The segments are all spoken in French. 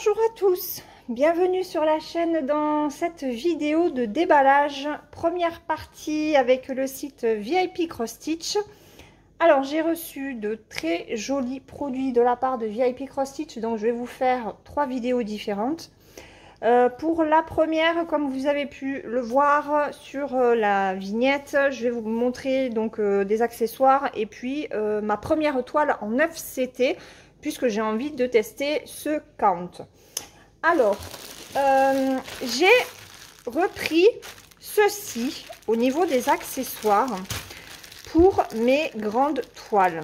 Bonjour à tous, bienvenue sur la chaîne dans cette vidéo de déballage, première partie avec le site VIP Cross Stitch. Alors j'ai reçu de très jolis produits de la part de VIP Cross Stitch, donc je vais vous faire 3 vidéos différentes. Pour la première, comme vous avez pu le voir sur la vignette, je vais vous montrer donc des accessoires et puis ma première toile en 9 CT, puisque j'ai envie de tester ce count. Alors, j'ai repris ceci au niveau des accessoires pour mes grandes toiles.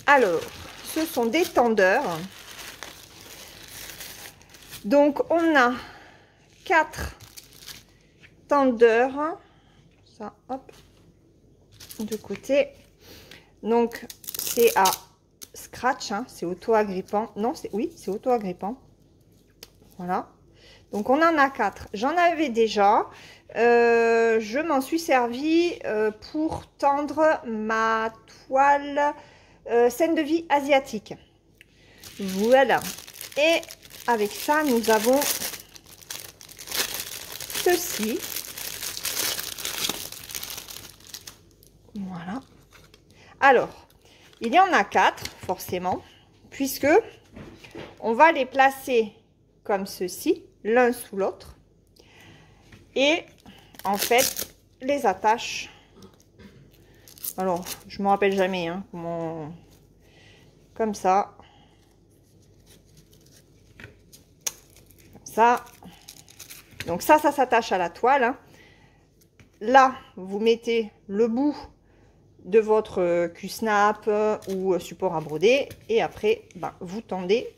Alors, ce sont des tendeurs. Donc, on a 4 tendeurs. Ça, hop, de côté. Donc, c'est à scratch, hein, c'est auto-agrippant. Non, c'est oui, c'est auto-agrippant. Voilà. Donc, on en a 4. J'en avais déjà. Je m'en suis servi pour tendre ma toile scène de vie asiatique. Voilà. Et avec ça, nous avons ceci. Voilà. Alors, il y en a 4, forcément, puisque on va les placer comme ceci, l'un sous l'autre. Et en fait, les attaches. Alors, je me rappelle jamais, hein, comment... Comme ça. Ça, donc ça s'attache à la toile, hein. Là vous mettez le bout de votre cul-snap ou support à broder et après vous tendez,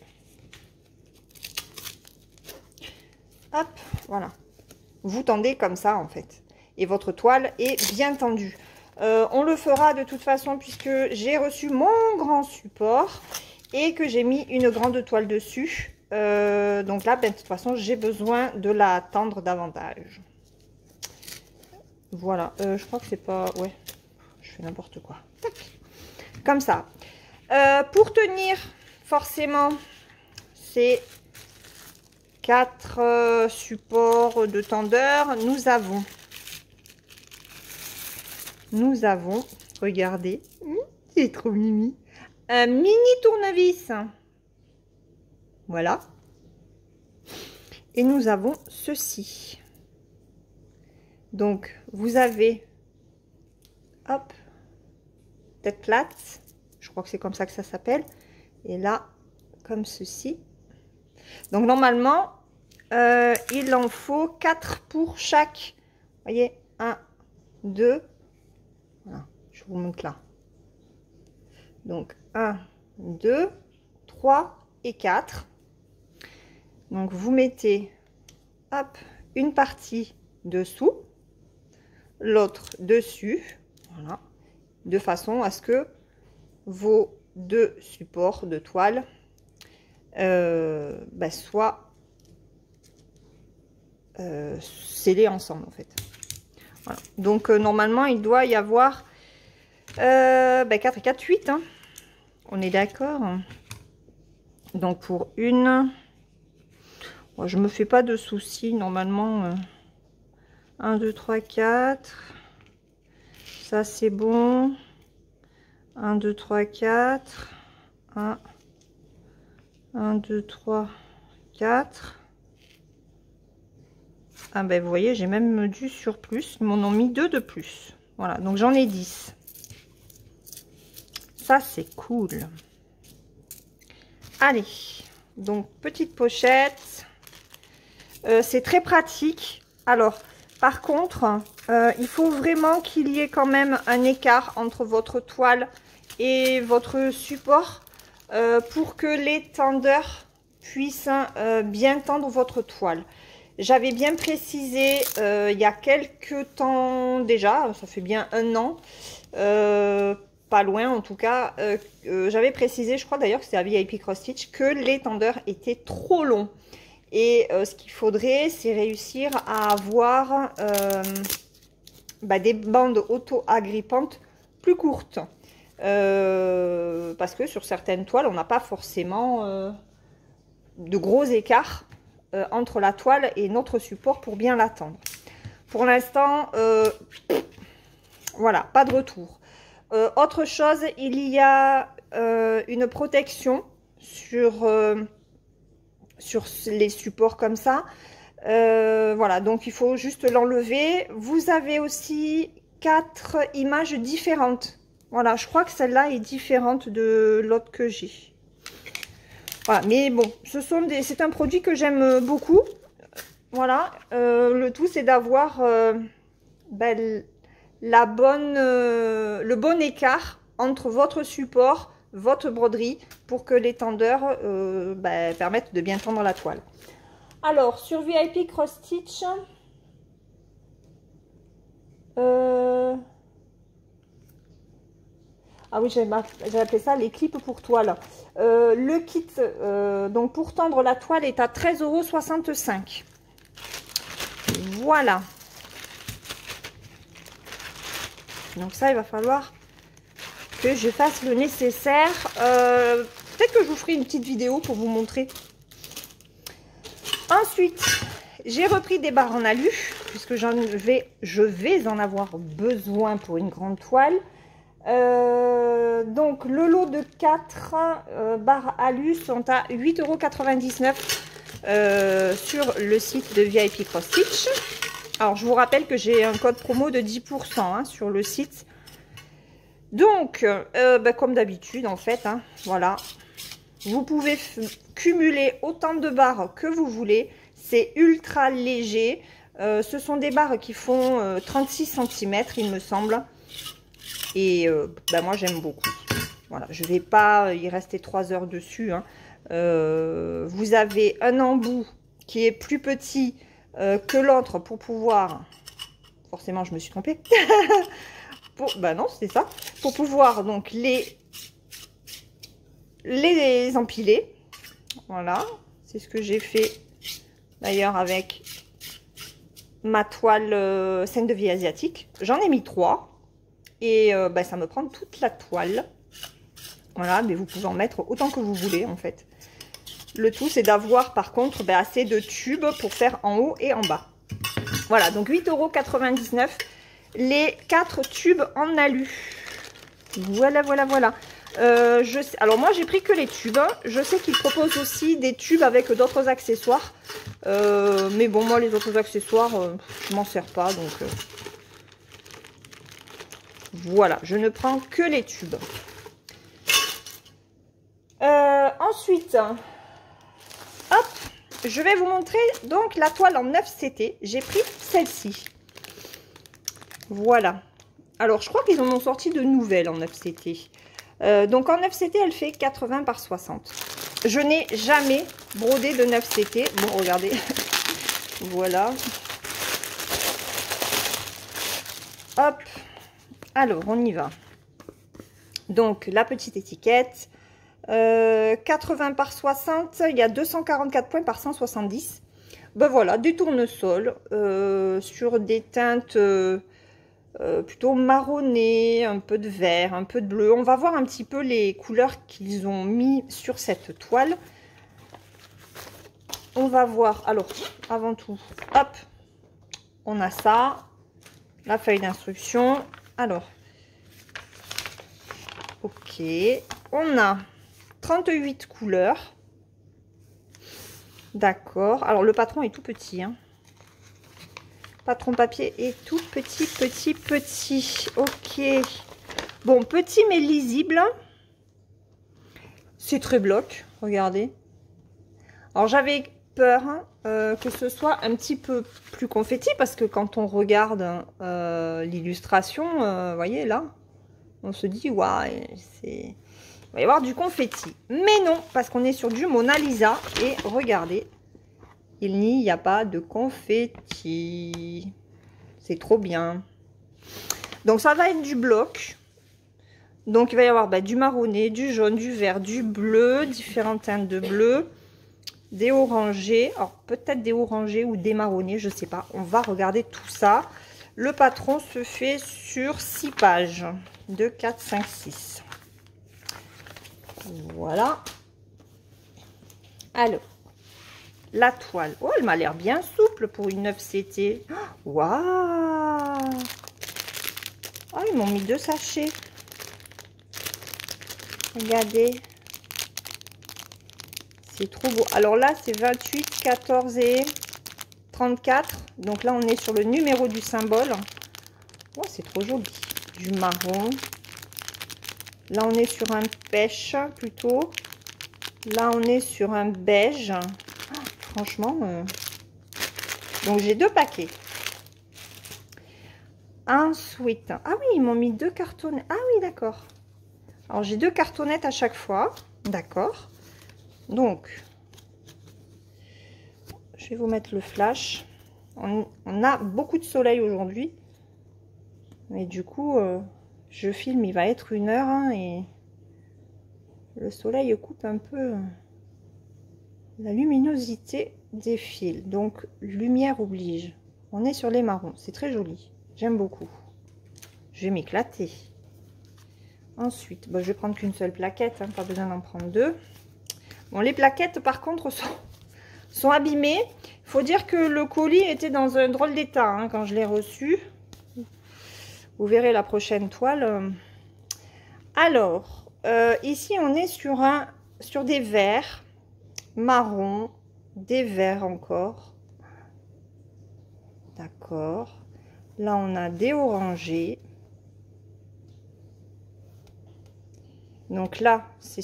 hop, voilà, vous tendez comme ça en fait et votre toile est bien tendue. On le fera de toute façon puisque j'ai reçu mon grand support et que j'ai mis une grande toile dessus. Donc là, de toute façon, j'ai besoin de la tendre davantage. Voilà, je crois que c'est pas... Ouais, je fais n'importe quoi. Tac. Comme ça. Pour tenir, forcément, ces 4 supports de tendeur, nous avons, regardez, c'est trop mimi, un mini tournevis. Voilà. Et nous avons ceci. Donc, vous avez, hop, tête plate. Je crois que c'est comme ça que ça s'appelle. Et là, comme ceci. Donc, normalement, il en faut 4 pour chaque. Vous voyez, 1, 2. Voilà, je vous montre là. Donc, 1, 2, 3 et 4. Donc, vous mettez, hop, une partie dessous, l'autre dessus, voilà, de façon à ce que vos 2 supports de toile soient scellés ensemble, en fait. Voilà. Donc, normalement, il doit y avoir 4 et 4, 8. Hein. On est d'accord. Donc, pour une... Moi, je me fais pas de soucis normalement. 1, 2, 3, 4. Ça, c'est bon. 1, 2, 3, 4. 1, 2, 3, 4. Ah ben, vous voyez, j'ai même du surplus. Ils m'en ont mis 2 de plus. Voilà, donc j'en ai 10. Ça, c'est cool. Allez, donc petite pochette. C'est très pratique. Alors, par contre, il faut vraiment qu'il y ait quand même un écart entre votre toile et votre support pour que les tendeurs puissent bien tendre votre toile. J'avais bien précisé il y a quelques temps déjà, ça fait bien 1 an, pas loin en tout cas, j'avais précisé, je crois d'ailleurs que c'était à VIP Cross Stitch, que les tendeurs étaient trop longs. Et ce qu'il faudrait, c'est réussir à avoir des bandes auto-agrippantes plus courtes. parce que sur certaines toiles, on n'a pas forcément de gros écarts entre la toile et notre support pour bien la tendre. Pour l'instant, voilà, pas de retour. Autre chose, il y a une protection sur les supports comme ça. Voilà, donc il faut juste l'enlever. Vous avez aussi 4 images différentes. Voilà, je crois que celle-là est différente de l'autre que j'ai. Voilà, mais bon, c'est un produit que j'aime beaucoup. Voilà, le tout c'est d'avoir ben, le bon écart entre votre support, votre broderie, pour que l'étendeur ben, permette de bien tendre la toile. Alors, sur VIP Cross Stitch, ah oui, j'ai appelé ça les clips pour toile. Le kit, donc pour tendre la toile, est à 13,65 €. Voilà. Donc ça, il va falloir que je fasse le nécessaire. Peut-être que je vous ferai une petite vidéo pour vous montrer. Ensuite, j'ai repris des barres en alu, puisque je vais en avoir besoin pour une grande toile. Donc le lot de 4 barres alu sont à 8,99 € sur le site de VIP Cross Stitch. Alors je vous rappelle que j'ai un code promo de 10% hein, sur le site. Donc bah, comme d'habitude en fait, hein, voilà. Vous pouvez cumuler autant de barres que vous voulez. C'est ultra léger. Ce sont des barres qui font 36 cm il me semble. Et bah, moi j'aime beaucoup. Voilà, je ne vais pas y rester 3 heures dessus. Hein. Vous avez un embout qui est plus petit que l'autre pour pouvoir... Forcément je me suis trompée. Bah non, c'est ça. Pour pouvoir donc les empiler. Voilà, c'est ce que j'ai fait d'ailleurs avec ma toile scène de vie asiatique. J'en ai mis 3 et bah, ça me prend toute la toile. Voilà, mais vous pouvez en mettre autant que vous voulez en fait. Le tout c'est d'avoir par contre bah, assez de tubes pour faire en haut et en bas. Voilà, donc 8,99 € les 4 tubes en alu. Voilà, voilà, voilà. Alors moi j'ai pris que les tubes. Je sais qu'ils proposent aussi des tubes avec d'autres accessoires. Mais bon, moi les autres accessoires, je m'en sers pas. Donc voilà, je ne prends que les tubes. Ensuite, hop, je vais vous montrer donc la toile en 9 CT. J'ai pris celle-ci. Voilà. Alors je crois qu'ils en ont sorti de nouvelles en 9 CT. Donc en 9 CT, elle fait 80 par 60. Je n'ai jamais brodé de 9 CT. Bon, regardez. Voilà. Hop. Alors, on y va. Donc, la petite étiquette. 80 par 60, il y a 244 points par 170. Ben voilà, des tournesols sur des teintes... plutôt marronné, un peu de vert, un peu de bleu. On va voir un petit peu les couleurs qu'ils ont mis sur cette toile. On va voir, alors, avant tout, hop, on a ça, la feuille d'instruction. Alors, ok, on a 38 couleurs. D'accord, alors le patron est tout petit, hein. Patron papier est tout petit, petit, petit. Ok. Bon, petit mais lisible. C'est très bloc, regardez. Alors, j'avais peur que ce soit un petit peu plus confetti parce que quand on regarde l'illustration, vous voyez là, on se dit, waouh, il va y avoir du confetti. Mais non, parce qu'on est sur du Mona Lisa. Et regardez. Il n'y a pas de confetti. C'est trop bien. Donc, ça va être du bloc. Donc, il va y avoir bah, du marronné, du jaune, du vert, du bleu, différentes teintes de bleu, des orangés. Alors, peut-être des orangés ou des marronnés, je ne sais pas. On va regarder tout ça. Le patron se fait sur 6 pages. 2, 4, 5, 6. Voilà. Alors, la toile. Oh, elle m'a l'air bien souple pour une 9 CT. Waouh! Oh, ils m'ont mis 2 sachets. Regardez. C'est trop beau. Alors là, c'est 28, 14 et 34. Donc là, on est sur le numéro du symbole. Oh, c'est trop joli. Du marron. Là, on est sur un pêche plutôt. Là, on est sur un beige. Oh, franchement. Donc, j'ai 2 paquets. Ensuite. Ah oui, ils m'ont mis 2 cartonnettes. Ah oui, d'accord. Alors, j'ai 2 cartonnettes à chaque fois. D'accord. Donc, je vais vous mettre le flash. On a beaucoup de soleil aujourd'hui. Et du coup, je filme, il va être 1 heure. Hein, et le soleil coupe un peu la luminosité des fils. Donc, lumière oblige. On est sur les marrons. C'est très joli. J'aime beaucoup. Je vais m'éclater. Ensuite, je vais prendre qu'une seule plaquette. Hein, pas besoin d'en prendre 2. Bon, les plaquettes, par contre, sont abîmées. Il faut dire que le colis était dans un drôle d'état hein, quand je l'ai reçu. Vous verrez la prochaine toile. Alors, ici, on est sur des verts marron, des verts encore. D'accord. Là, on a des orangés. Donc là, c'est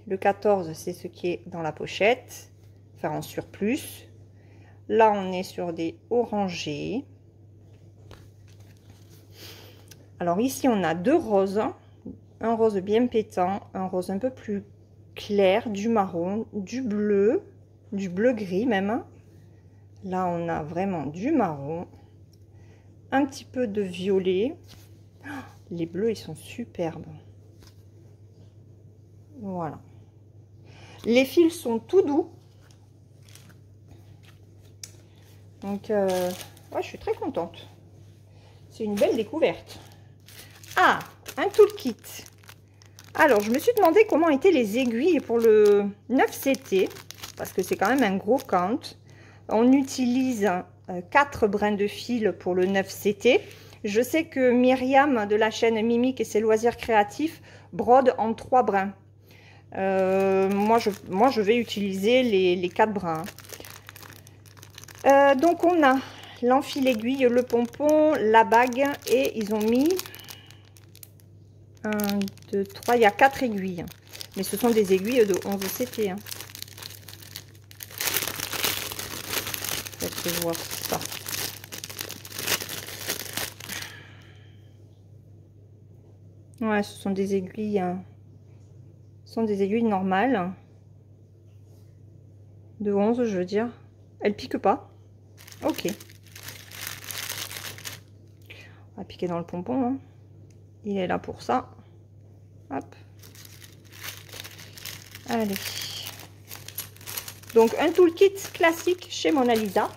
le 14, c'est ce qui est dans la pochette, enfin en surplus. Là, on est sur des orangés. Alors ici, on a 2 roses. Un rose bien pétant, un rose un peu plus clair, du marron, du bleu gris même. Là, on a vraiment du marron. Un petit peu de violet. Les bleus, ils sont superbes. Voilà. Les fils sont tout doux. Donc, ouais, je suis très contente. C'est une belle découverte. Ah, un toolkit. Alors, je me suis demandé comment étaient les aiguilles pour le 9CT. Parce que c'est quand même un gros count. On utilise 4 brins de fil pour le 9CT. Je sais que Myriam de la chaîne Mimique et ses loisirs créatifs brode en 3 brins. Moi, je vais utiliser les 4 brins. Donc, on a l'enfil aiguille, le pompon, la bague et ils ont mis 1, 2, 3, il y a 4 aiguilles. Mais ce sont des aiguilles de 11 CT. Hein. Faites voir ça. Ouais, ce sont des aiguilles. Ce sont des aiguilles normales. De 11, je veux dire. Elles piquent pas. Ok. On va piquer dans le pompon. Hein. Il est là pour ça. Hop. Allez. Donc, un toolkit classique chez Mona Lisa.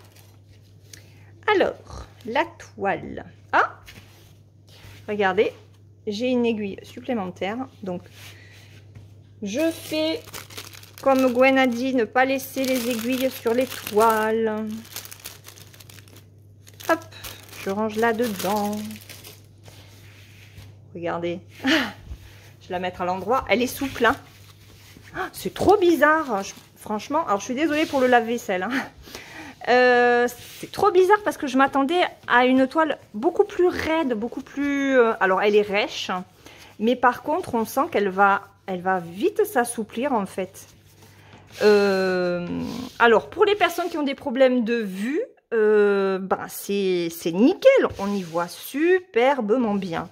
Alors, la toile. Ah! Regardez, j'ai une aiguille supplémentaire. Donc, je fais comme Gwen a dit, ne pas laisser les aiguilles sur les toiles. Hop, je range là-dedans. Regardez. Je vais la mettre à l'endroit. Elle est souple. Hein. C'est trop bizarre. Franchement, alors je suis désolée pour le lave-vaisselle. Hein. C'est trop bizarre parce que je m'attendais à une toile beaucoup plus raide, beaucoup plus... alors, elle est rêche. Mais par contre, on sent qu'elle va vite s'assouplir en fait. Alors, pour les personnes qui ont des problèmes de vue, c'est nickel. On y voit superbement bien.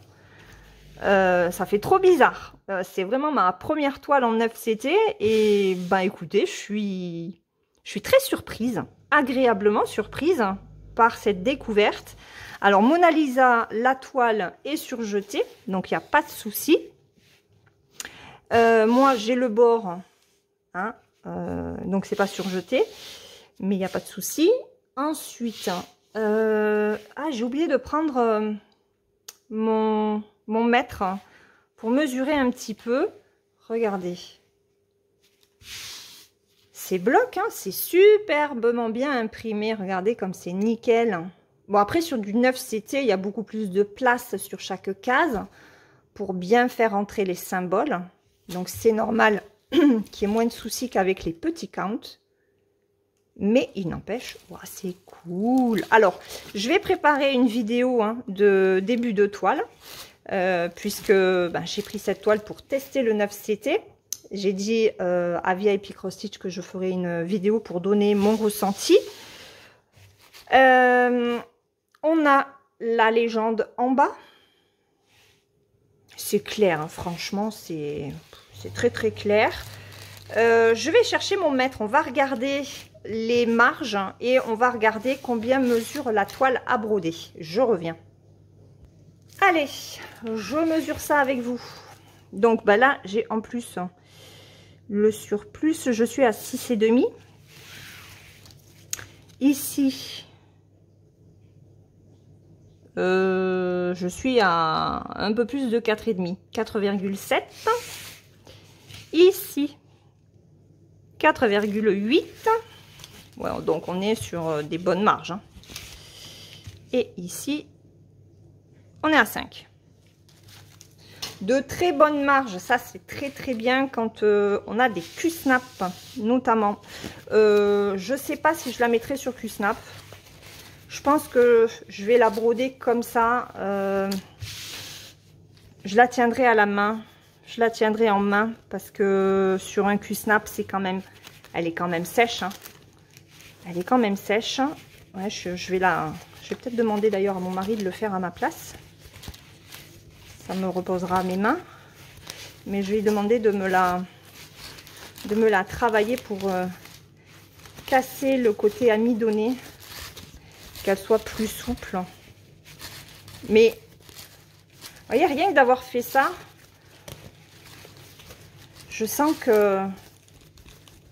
Ça fait trop bizarre. C'est vraiment ma première toile en 9CT. Et écoutez, je suis très surprise, agréablement surprise par cette découverte. Alors, Mona Lisa, la toile est surjetée, donc il n'y a pas de souci. Moi, j'ai le bord, hein, donc c'est pas surjeté, mais il n'y a pas de souci. Ensuite, Ah, j'ai oublié de prendre mon mètre pour mesurer un petit peu. Regardez. Ces blocs, hein, c'est superbement bien imprimé. Regardez comme c'est nickel. Bon, après, sur du 9CT, il y a beaucoup plus de place sur chaque case pour bien faire entrer les symboles. Donc, c'est normal qu'il y ait moins de soucis qu'avec les petits counts. Mais il n'empêche, wow, c'est cool. Alors, je vais préparer une vidéo de début de toile, puisque j'ai pris cette toile pour tester le 9CT. J'ai dit à VIP Cross Stitch que je ferai une vidéo pour donner mon ressenti. On a la légende en bas. C'est clair, hein, franchement, c'est très très clair. Je vais chercher mon mètre, on va regarder les marges et on va regarder combien mesure la toile à broder. Je reviens. Allez, je mesure ça avec vous. Donc là, j'ai en plus le surplus, je suis à 6,5. Ici, je suis à un peu plus de 4,5, 4,7. Ici, 4,8. Ouais, donc on est sur des bonnes marges. Hein. Et ici, on est à 5. De très bonnes marges, ça c'est très très bien quand on a des Q-snap notamment. Je ne sais pas si je la mettrai sur Q-snap. Je pense que je vais la broder comme ça. Je la tiendrai à la main. Je la tiendrai en main parce que sur un Q-snap, c'est quand même, elle est quand même sèche. Hein. Elle est quand même sèche. Ouais, je vais peut-être demander d'ailleurs à mon mari de le faire à ma place. Ça me reposera à mes mains. Mais je vais lui demander de me la travailler pour casser le côté amidonné. Qu'elle soit plus souple. Mais, vous voyez, rien que d'avoir fait ça, je sens que...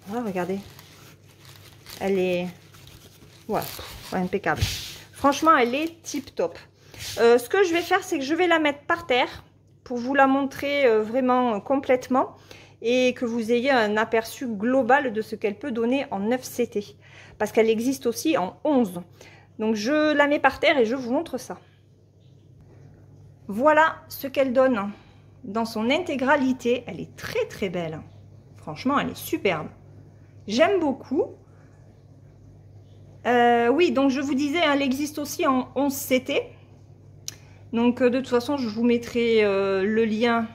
Voilà, regardez. Elle est... Voilà, impeccable. Franchement, elle est tip top. Ce que je vais faire, c'est que je vais la mettre par terre pour vous la montrer vraiment complètement et que vous ayez un aperçu global de ce qu'elle peut donner en 9CT. Parce qu'elle existe aussi en 11. Donc, je la mets par terre et je vous montre ça. Voilà ce qu'elle donne dans son intégralité. Elle est très très belle. Franchement, elle est superbe. J'aime beaucoup. Oui, donc je vous disais, elle existe aussi en 11CT. Donc de toute façon, je vous mettrai le lien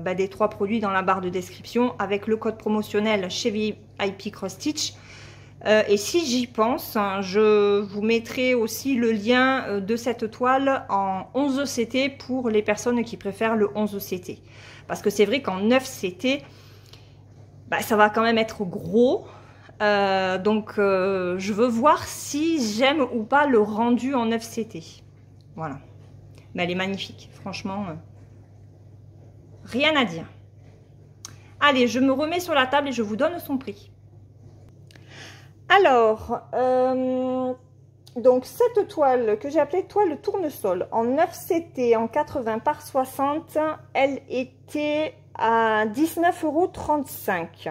des 3 produits dans la barre de description avec le code promotionnel chez VIP Cross Stitch. Et si j'y pense, je vous mettrai aussi le lien de cette toile en 11CT pour les personnes qui préfèrent le 11CT. Parce que c'est vrai qu'en 9CT, ça va quand même être gros. Donc je veux voir si j'aime ou pas le rendu en 9CT. Voilà. Mais elle est magnifique. Franchement, rien à dire. Allez, je me remets sur la table et je vous donne son prix. Alors, donc cette toile que j'ai appelée toile tournesol en 9CT en 80 par 60, elle était à 19,35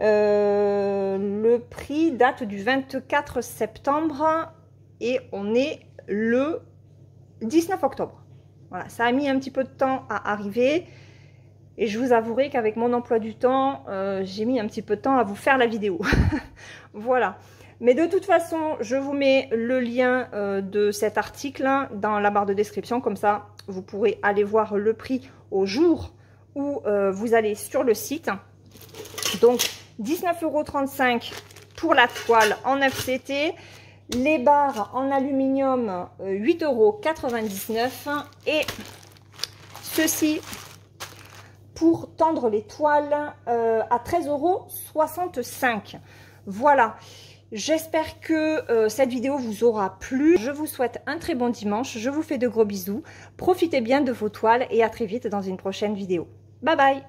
€. Le prix date du 24 septembre et on est le 19 octobre. Voilà, ça a mis un petit peu de temps à arriver. Et je vous avouerai qu'avec mon emploi du temps, j'ai mis un petit peu de temps à vous faire la vidéo. Voilà. Mais de toute façon, je vous mets le lien de cet article dans la barre de description. Comme ça, vous pourrez aller voir le prix au jour où vous allez sur le site. Donc, 19,35 € pour la toile en 9CT. Les barres en aluminium, 8,99 €. Et ceci... pour tendre les toiles à 13,65 €. Voilà, j'espère que cette vidéo vous aura plu. Je vous souhaite un très bon dimanche, je vous fais de gros bisous. Profitez bien de vos toiles et à très vite dans une prochaine vidéo. Bye bye.